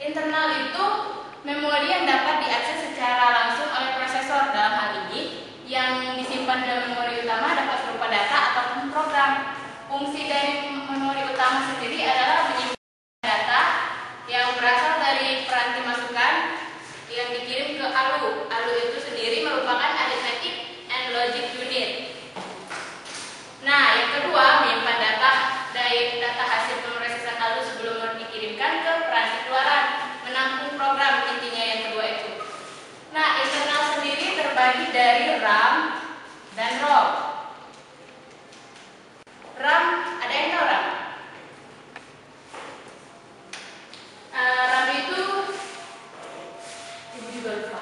Internal itu memori yang dapat diakses secara langsung oleh prosesor. Dalam hal ini, yang disimpan dalam memori utama dapat berupa data ataupun program. Fungsi dari memori utama sendiri adalah menyimpan data yang berasal dari peranti masukan yang dikirim ke ALU. ALU itu sendiri merupakan Arithmetic and Logic Unit. Nah, yang kedua, menyimpan data dari data hasil pemrosesan ALU sebelum dikirimkan ke peranti keluaran, menampung program, intinya yang kedua itu. Nah, internal sendiri terbagi dari RAM dan ROM. RAM, ada yang tahu RAM? RAM itu ibu juga lupa.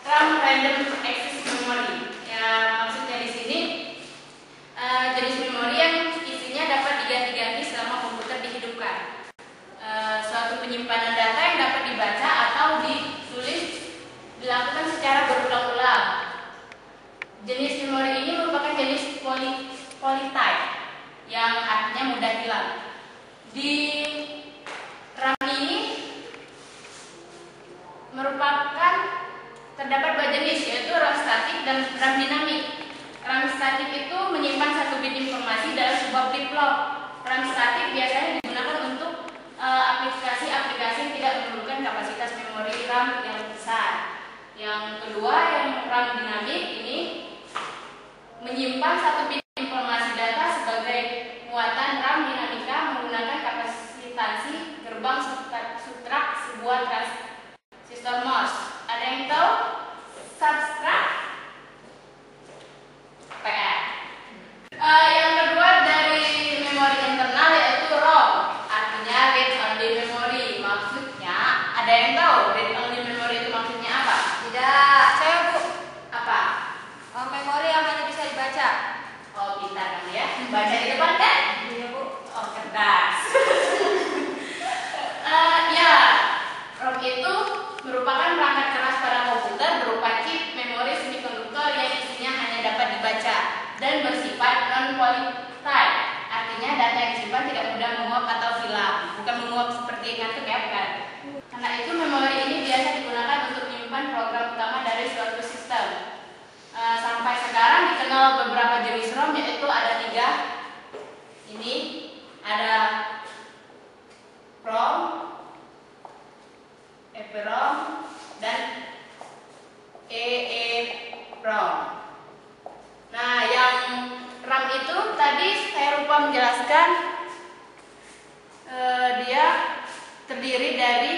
RAM Random Access Memory. Ya, maksudnya di sini jenis memori yang isinya dapat diganti-ganti selama komputer dihidupkan. Suatu penyimpanan data yang dapat dibaca atau ditulis dilakukan secara berulang-ulang. Jenis memori ini merupakan jenis polytype yang artinya mudah hilang. Di RAM ini merupakan terdapat dua jenis, yaitu RAM statik dan RAM dinamik. RAM statik itu menyimpan satu bit informasi dalam sebuah flip-flop. RAM statik biasanya digunakan untuk aplikasi-aplikasi yang tidak memerlukan kapasitas memori RAM yang besar. Yang kedua, yang RAM dinamik ini menyimpan satu bit informasi data sebagai muatan RAM dinamika menggunakan kapasitansi gerbang subtrak sebuah transistor MOS. Ada yang tahu subtrak? PR. Yang kedua dari memori internal yaitu ROM, artinya read only memory. Maksudnya, ada yang tahu read only memory itu maksudnya apa? Tidak, saya Bu. Apa? Memori yang hanya bisa dibaca. Oh, pintar kamu ya. Baca di depan kan? Iya Bu. Oh, cerdas. Ya, ROM itu merupakan perangkat keras pada komputer berupa chip memori semikonduktor yang isinya hanya dapat dibaca dan bersifat non-volatile. Artinya data yang disimpan tidak mudah menguap atau hilang. Bukan menguap seperti ngantuk ya, bukan. Karena itu memori ini biasa digunakan untuk menyimpan program utama dari suatu sistem. Sampai sekarang dikenal beberapa jenis ROM, yaitu ada 3. Ini ada ROM, EEPROM, dan EEPROM. Nah, yang RAM itu tadi saya lupa menjelaskan, dia terdiri dari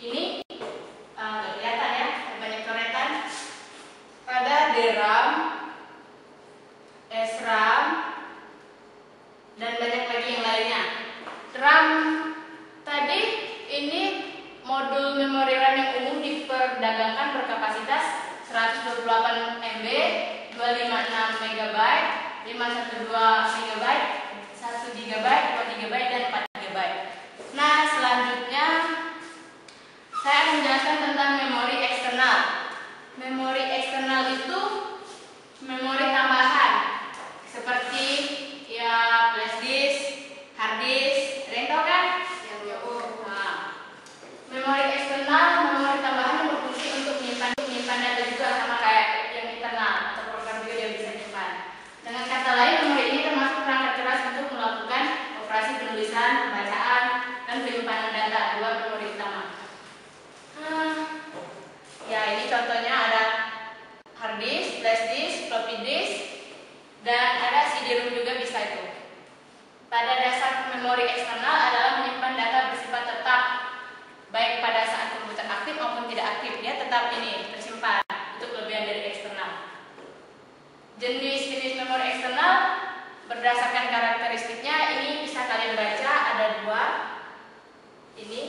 ini, nggak kelihatan ya, banyak coretan. Ada DRAM, SRAM, dan banyak lagi yang lainnya. RAM tadi ini modul memori RAM yang umum diperdagangkan berkapasitas 128 MB, 256 MB, 512 MB, 1 GB, 2 GB, dan 4 GB. Nah, selanjutnya saya akan menjelaskan tentang memori eksternal. Memori eksternal itu memori tambahan seperti ya flash disk, hard disk, ada yang tahu kan? Ya Bu. Nah, memori eksternal, memori tambahan yang berfungsi untuk menyimpan data juga sama kayak yang internal atau program juga dia bisa simpan. Dengan kata lain, memori ini termasuk perangkat keras untuk melakukan operasi penulisan, pembacaan, dan penyimpanan data dua memori utama. Ya, ini contohnya ada hard disk, flash disk, floppy disk, dan ada CD-ROM juga bisa itu. Pada dasar memori eksternal adalah menyimpan data bersifat tetap, baik pada saat komputer aktif maupun tidak aktif, dia tetap ini tersimpan. Itu kelebihan dari eksternal. Jenis-jenis memori eksternal berdasarkan karakteristiknya ini bisa kalian baca, ada 2. Ini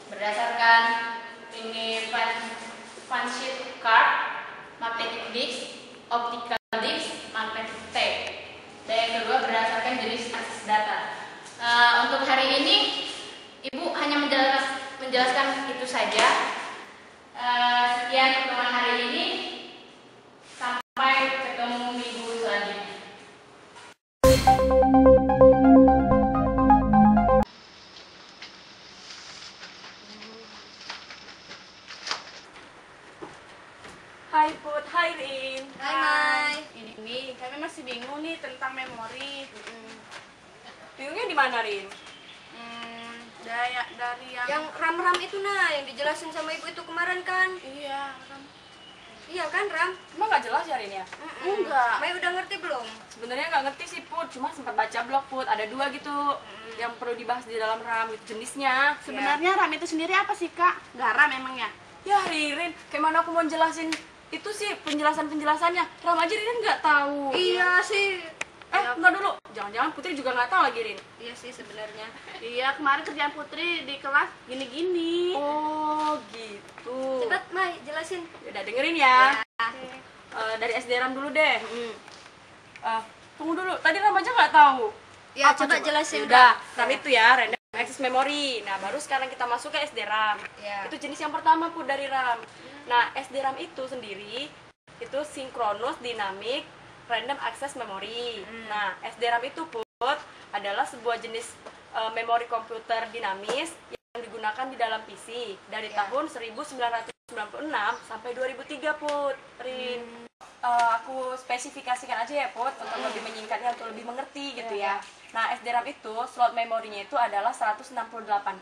berdasarkan ini fansheet card, magnetic disk, optical disk, magnetic tape. Dan yang kedua berdasarkan jenis akses data. Untuk hari ini Ibu hanya menjelaskan itu saja. Sekian pertemuan hari ini. Sampai ketemu minggu selanjutnya. memori. Bingungnya di mana, Rin? Dari Yang RAM itu nah, yang dijelasin sama ibu itu kemarin kan? iya, Iya kan RAM? Emang nggak jelas ya, Rin ya? enggak. Mai udah ngerti belum? Sebenarnya nggak ngerti sih, Put. Cuma sempat baca blog, Put. Ada 2 gitu yang perlu dibahas di dalam RAM, gitu jenisnya. Sebenarnya RAM itu sendiri apa sih, Kak? Garam emangnya? Ya, Ririn, kayak mana aku mau jelasin itu sih penjelasannya. RAM aja Ririn nggak tahu. Iya sih. Enggak dulu. Jangan-jangan Putri juga nggak tahu lagi, Rin. Iya sih sebenarnya. Iya, kemarin kerjaan Putri di kelas gini-gini. Oh, gitu. Cepat Mai jelasin. Udah dengerin ya. Ya. Dari SD RAM dulu deh. Tunggu dulu. Tadi RAM aja nggak tahu. Ya, Apa coba jelasin Udah, udah. RAM itu ya, Random Access Memory. Nah, baru sekarang kita masuk ke SD RAM. Ya. Itu jenis yang pertama Put dari RAM. Nah, SD RAM itu sendiri itu Synchronous Dynamic Random Access Memory. Nah, SD RAM itu Put adalah sebuah jenis memori komputer dinamis yang digunakan di dalam PC dari tahun 1996 sampai 2003 Put. Rin. Aku spesifikasikan aja ya Put untuk lebih menyingkatnya, untuk lebih mengerti gitu ya. Nah, SD RAM itu slot memorinya itu adalah 168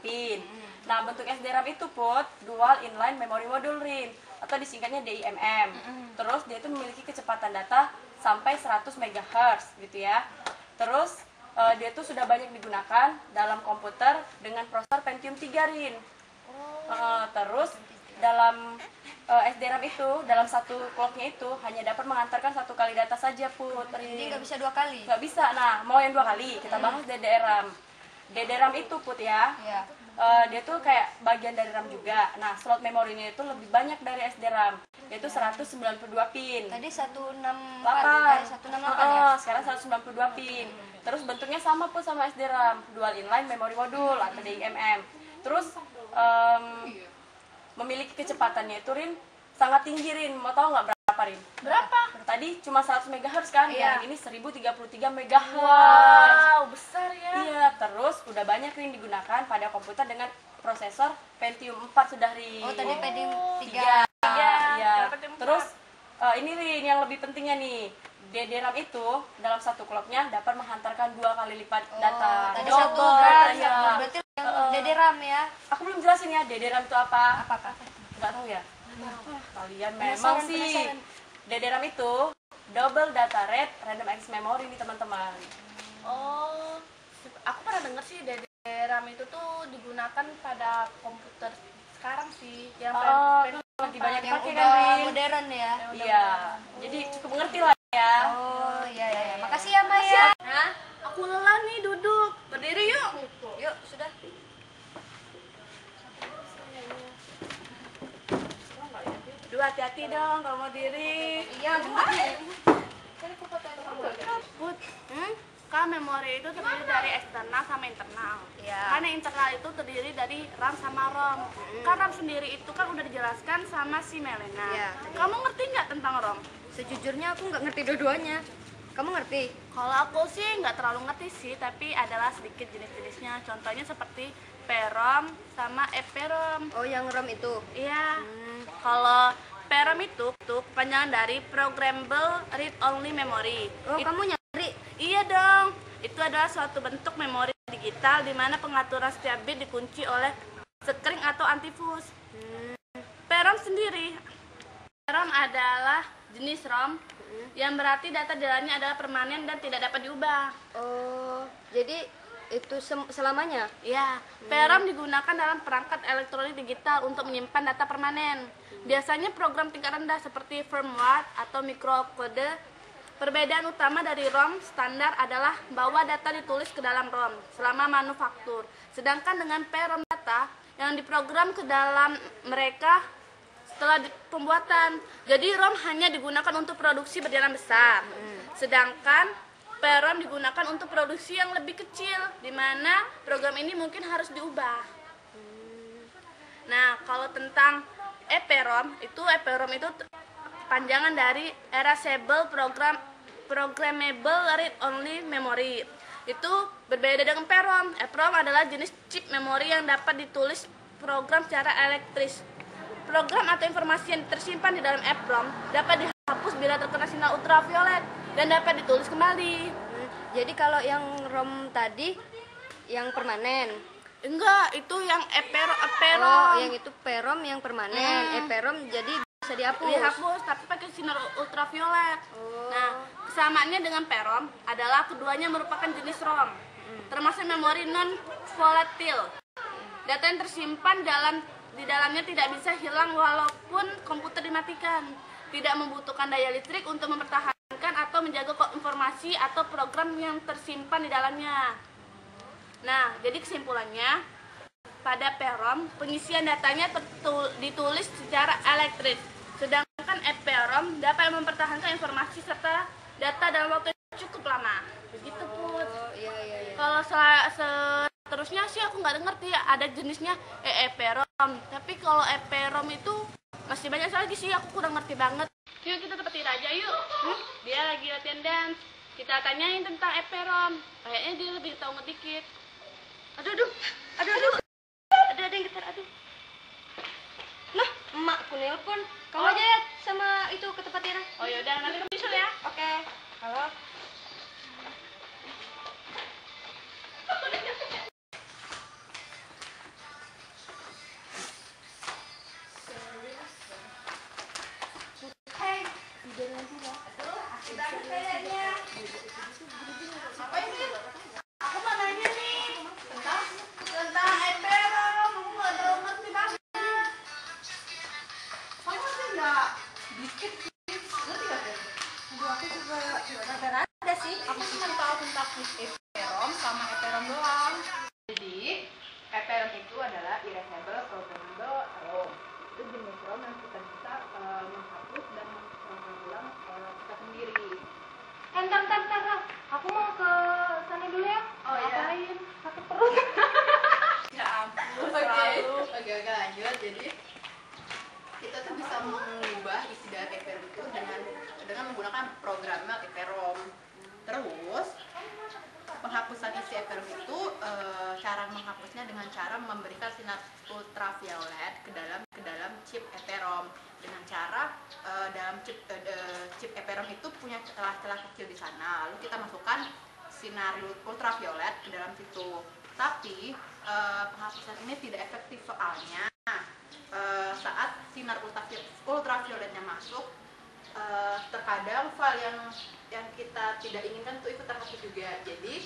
pin. Nah, bentuk SD RAM itu Put Dual Inline Memory Module Rin, atau disingkatnya DIMM. Terus dia itu memiliki kecepatan data sampai 100 MHz gitu ya. Terus dia tuh sudah banyak digunakan dalam komputer dengan prosesor Pentium 3 Rin. Terus dalam SD RAM itu, dalam satu clocknya itu hanya dapat mengantarkan 1 kali data saja Put. Jadi nggak bisa 2 kali. Nggak bisa. Nah, mau yang 2 kali. Kita bahas DDR RAM. DDR RAM itu Put ya. Iya. Dia tuh kayak bagian dari RAM juga. Nah, slot memorinya itu lebih banyak dari SD RAM. Yaitu 192 pin. Tadi 168 8. 168 ya. Sekarang 192 pin. Terus bentuknya sama Put sama SD RAM, Dual Inline Memory Module atau DIMM. Terus memiliki kecepatannya itu Rin sangat tinggi Rin. Mau tahu nggak berapa Rin? Berapa? Tadi cuma 100 MHz kan? Iya. Yang ini 1033 MHz. Wow, besar ya. Iya, terus udah banyak Rin digunakan pada komputer dengan prosesor Pentium 4 sudah Rin. Oh, tadi Pentium 3. 3. Iya. Pentium 4. Terus ini Rin yang lebih pentingnya nih. DDR RAM itu dalam satu clocknya dapat menghantarkan 2 kali lipat data. Tadi Double, satu berarti ya. berarti yang DDR ya. Aku belum jelasin ya DDR RAM itu apa. Apa Kak? Nggak tahu ya? Kalian memang Penasaran, sih. penasaran. DDR RAM itu double data rate random access memory nih teman-teman. Oh, aku pernah denger sih DDR itu tuh digunakan pada komputer sekarang sih. Yang Itu lagi banyak Yang dipakai udah kan Rin? modern ya. Iya. Jadi cukup mengerti lah ya. Oh, iya iya. Makasih ya Maya. Hah? Aku lelah nih duduk. Berdiri yuk. Yuk, sudah. Duh, hati-hati dong kalau mau diri. Iya, benar. Put, kan memori itu terdiri dari eksternal sama internal. Iya. Karena internal itu terdiri dari RAM sama ROM. Kan RAM sendiri itu kan udah dijelaskan sama si Melena. Iya. Kamu ngerti nggak tentang ROM? Sejujurnya aku nggak ngerti dua-duanya. Kamu ngerti? Kalau aku sih nggak terlalu ngerti sih, tapi adalah sedikit jenis-jenisnya. Contohnya seperti PROM sama EPROM. Oh, yang ROM itu. Iya. Kalau PROM itu kepanjangan dari Programmable Read Only Memory. Oh, kamu nyari? Iya dong. Itu adalah suatu bentuk memori digital di mana pengaturan setiap bit dikunci oleh string atau antifuse. PROM sendiri, PROM adalah jenis ROM yang berarti data di dalamnya adalah permanen dan tidak dapat diubah. Oh, jadi itu selamanya? Ya, PROM digunakan dalam perangkat elektronik digital untuk menyimpan data permanen. Biasanya program tingkat rendah seperti firmware atau mikrokode. Perbedaan utama dari ROM standar adalah bahwa data ditulis ke dalam ROM selama manufaktur. Sedangkan dengan PROM data yang diprogram ke dalam mereka setelah pembuatan. Jadi ROM hanya digunakan untuk produksi berjalan besar. Sedangkan PROM digunakan untuk produksi yang lebih kecil, di mana program ini mungkin harus diubah. Nah, kalau tentang EPROM itu panjangan dari Erasable Programmable Read Only Memory. Itu berbeda dengan PROM. EPROM adalah jenis chip memori yang dapat ditulis program secara elektris. Program atau informasi yang tersimpan di dalam EPROM dapat dihapus bila terkena sinar ultraviolet dan dapat ditulis kembali. Jadi kalau yang ROM tadi yang permanen. Enggak, itu yang eperom. Oh, yang itu perom yang permanen. Eperom jadi bisa dihapus. Dihapus tapi pakai sinar ultraviolet. Oh. Nah, kesamaannya dengan perom adalah keduanya merupakan jenis ROM, termasuk memori non volatil. Data yang tersimpan di dalamnya tidak bisa hilang walaupun komputer dimatikan. Tidak membutuhkan daya listrik untuk mempertahankan atau menjaga informasi atau program yang tersimpan di dalamnya. Nah, jadi kesimpulannya, pada perom, pengisian datanya ditulis secara elektris. Sedangkan eperom dapat mempertahankan informasi serta data dalam waktu yang cukup lama. Begitu, Put. Oh, iya. Kalau seterusnya sih aku nggak ngerti ya, ada jenisnya eperom. Tapi kalau eperom itu masih banyak lagi sih, aku kurang ngerti banget. Yuk kita tempat aja yuk. Dia lagi latihan dance. Kita tanyain tentang eperom. Kayaknya dia lebih tahu ngedikit. Aduh. Ada yang getar, aduh. Nah, emakku nelpon. Kamu aja ya sama itu ke tempat Ira. Oh yaudah, nanti kamu nyusul ya. Oke. Halo. Apa ini? Aku mau nanya nih tentang eperom. Aku nggak terlalu ngerti banget. Kamu sih nggak dikit sih. Ngerti nggak sih? Aduh, aku juga rada-rada sih. Aku cuma tahu tentang eperom sama eperom doang. Jadi eperom itu adalah erasable programmable ROM. Itu jenis ROM yang kita bisa menghapus dan memprogram ulang kita sendiri. Entar. Aku mau ke sana dulu ya. Oh iya. Ngapain? Sakit perut. Ya ampun, selalu. Oke, lanjut. Jadi kita tuh bisa mengubah isi dari eperom itu dengan menggunakan programnya eperom. Terus penghapusan isi eperom itu cara menghapusnya dengan cara memberikan sinar ultraviolet ke dalam chip eperom. Dengan cara dalam chip eperom itu punya celah-celah kecil di sana. Lalu kita masukkan sinar ultraviolet ke dalam situ. Tapi penghapusan ini tidak efektif soalnya saat sinar ultravioletnya masuk, terkadang file yang kita tidak inginkan itu ikut terhapus juga. Jadi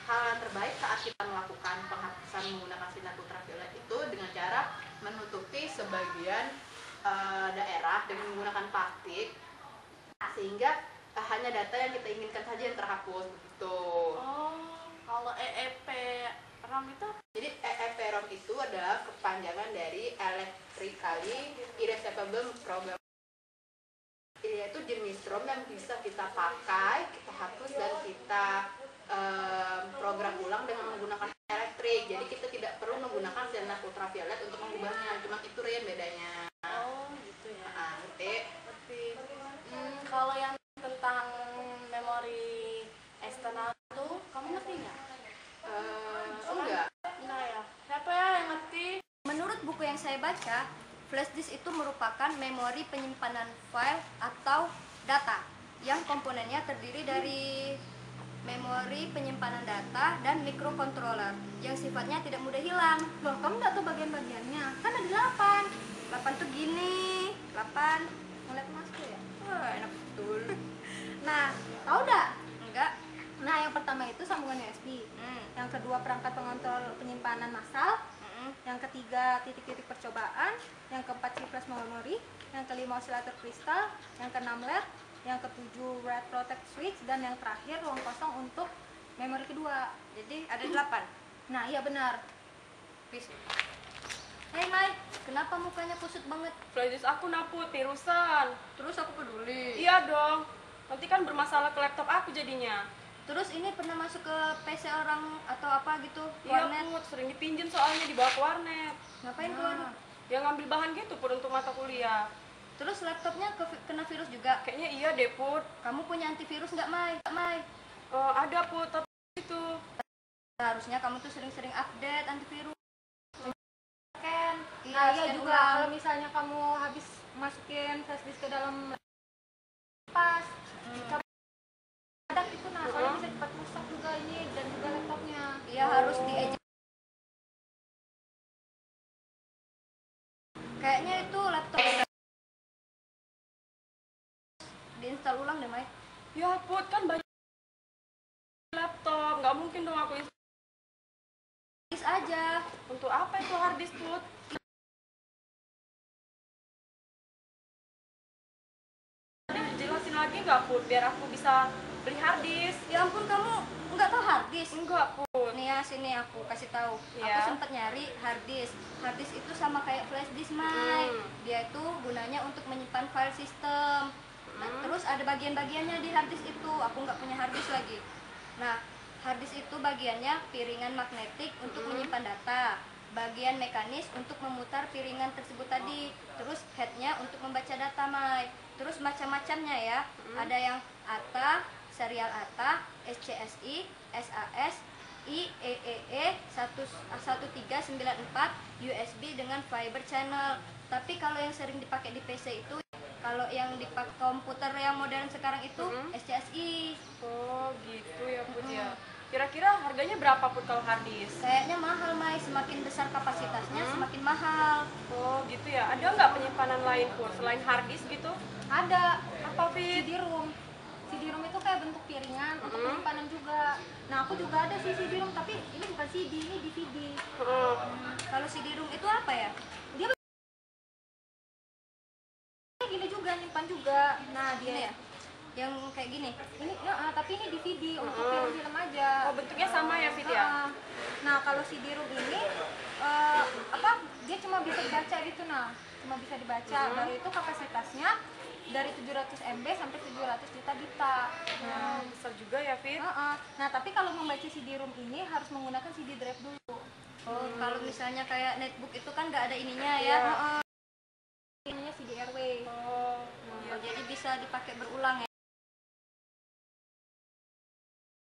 hal yang terbaik saat kita melakukan penghapusan menggunakan sinar ultraviolet itu dengan cara menutupi sebagian daerah dengan menggunakan plastik, sehingga hanya data yang kita inginkan saja yang terhapus begitu. Oh, kalau EEPROM itu? Jadi EEPROM itu adalah kepanjangan dari Electrically Erasable Program. Yaitu jenis ROM yang bisa kita pakai, kita hapus dan kita program ulang dengan menggunakan elektrik. Jadi kita tidak perlu menggunakan sinar ultraviolet untuk mengubahnya. Cuma itu Rin bedanya. Oh, gitu ya. Ngerti. Kalau yang tentang memori eksternal tuh, kamu ngerti nggak? Enggak. Nah ya, siapa ya yang ngerti? Menurut buku yang saya baca, flash disk itu merupakan memori penyimpanan file atau data yang komponennya terdiri dari memori penyimpanan data dan mikrokontroler yang sifatnya tidak mudah hilang. Loh, kamu nggak tahu bagian-bagiannya? Kan ada 8. 8 tuh gini, 8. Ngeliat masku ya? Wah, enak betul. Nah, tahu nggak? Enggak. Nah, yang pertama itu sambungan USB. Yang kedua perangkat pengontrol penyimpanan massal. Yang ketiga titik-titik percobaan. Yang keempat chip flash memory. Yang kelima oscillator kristal. Yang keenam LED. Yang ketujuh red protect switch. Dan yang terakhir ruang kosong untuk memori kedua. Jadi ada 8. Nah, iya benar. Hei Mai, kenapa mukanya kusut banget? Flash disk aku naput, virusan. Terus aku peduli. Iya dong, nanti kan bermasalah ke laptop aku jadinya. Terus ini pernah masuk ke PC orang atau apa gitu? Iya Warnet? Put, sering dipinjem soalnya dibawa ke warnet. Ngapain ke warnet? Ya ngambil bahan gitu Put untuk mata kuliah. Terus laptopnya kena virus juga? Kayaknya iya deh Put. Kamu punya antivirus nggak Mai? Mai? Ada Put, tapi itu. Harusnya kamu tuh sering-sering update antivirus. Kan? Nah, iya scan juga ulang. kalau misalnya kamu habis masukin flash disk ke dalam pas, kamu ada itu, nah soalnya bisa cepat rusak juga. install ulang deh, Mai. Ya Put, kan banyak laptop, nggak mungkin dong aku install. Disk aja. Untuk apa itu hard disk Put? Jelasin lagi nggak Put, biar aku bisa beli hard disk. Ya ampun, kamu nggak tahu hard disk? Enggak Put. Nih ya, sini aku kasih tahu. Ya. Aku sempat nyari hard disk. Hard disk itu sama kayak flash disk, Mai. Dia itu gunanya untuk menyimpan file sistem. Nah, terus ada bagian-bagiannya di hard disk itu. Aku nggak punya hard disk lagi. Nah, hard disk itu bagiannya piringan magnetik untuk menyimpan data, bagian mekanis untuk memutar piringan tersebut tadi, terus headnya untuk membaca data, Mai. Terus macam-macamnya ya. Ada yang ATA, serial ATA, SCSI, SAS, IEEE 1394, USB dengan fiber channel. Tapi kalau yang sering dipakai di PC itu, kalau yang dipakai komputer yang modern sekarang itu SCSI. Oh gitu ya Put ya. Kira-kira harganya berapa Put kalau hard disk? Kayaknya mahal, Mai. Semakin besar kapasitasnya semakin mahal. Oh gitu ya. Ada nggak penyimpanan lain Put selain hard disk gitu? Ada Apa Fit? CD-ROM. CD-ROM itu kayak bentuk piringan untuk penyimpanan juga. Nah, aku juga ada sih CD-ROM, tapi ini bukan CD, ini DVD. Kalau CD-ROM itu apa ya? Dia gini juga, nyimpan juga. Nah, Ini dia ya? Yang kayak gini. ini ya, tapi ini DVD untuk film-film aja. Oh bentuknya sama ya Fit ya? Nah, kalau CD-ROM ini dia cuma bisa dibaca gitu, nah. Cuma bisa dibaca. Baru itu kapasitasnya dari 700 MB sampai 700 juta data. Nah, Besar juga ya Fit? nah, tapi kalau membaca CD-ROM ini harus menggunakan CD drive dulu. Oh, kalau misalnya kayak netbook itu kan nggak ada ininya ya. Iya. Namanya CD RW. Oh Oh, jadi bisa dipakai berulang ya.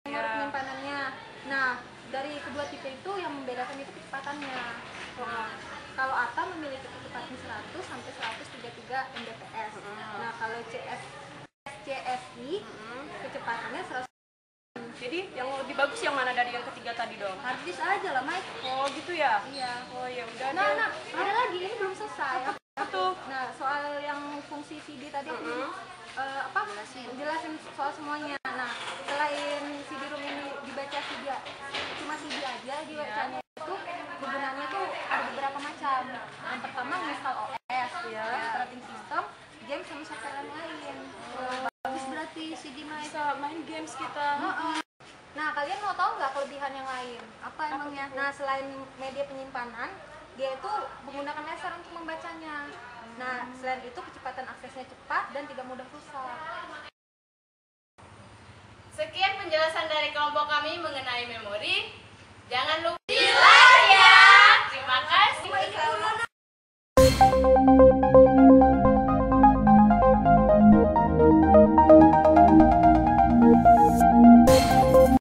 Nomor penyimpanannya. Nah, dari kedua tipe itu yang membedakan itu kecepatannya. Nah, kalau ATA memiliki kecepatan 100 sampai 133 Mbps. Nah, kalau CSI kecepatannya 100. Jadi yang lebih bagus yang mana dari yang ketiga tadi dong? Hard disk aja lah, Mai. Oh gitu ya? Iya. Oh ya udah Nah, deh. ada lagi, ini belum selesai. Apa tuh? Nah, soal yang fungsi CD tadi aku jelasin soal semuanya. Nah, selain CD-ROM ini dibaca CD, cuma CD aja dibacanya itu kegunaannya tuh ada beberapa macam. Yang pertama install OS, operating system, game sama software yang lain. Bagus berarti CD, Mai. Bisa main games kita. Nah, kalian mau tahu nggak kelebihan yang lain? Apa emangnya? Nah, selain media penyimpanan, dia itu menggunakan laser untuk membacanya. Nah, selain itu kecepatan aksesnya cepat dan tidak mudah rusak. Sekian penjelasan dari kelompok kami mengenai memori. Jangan lupa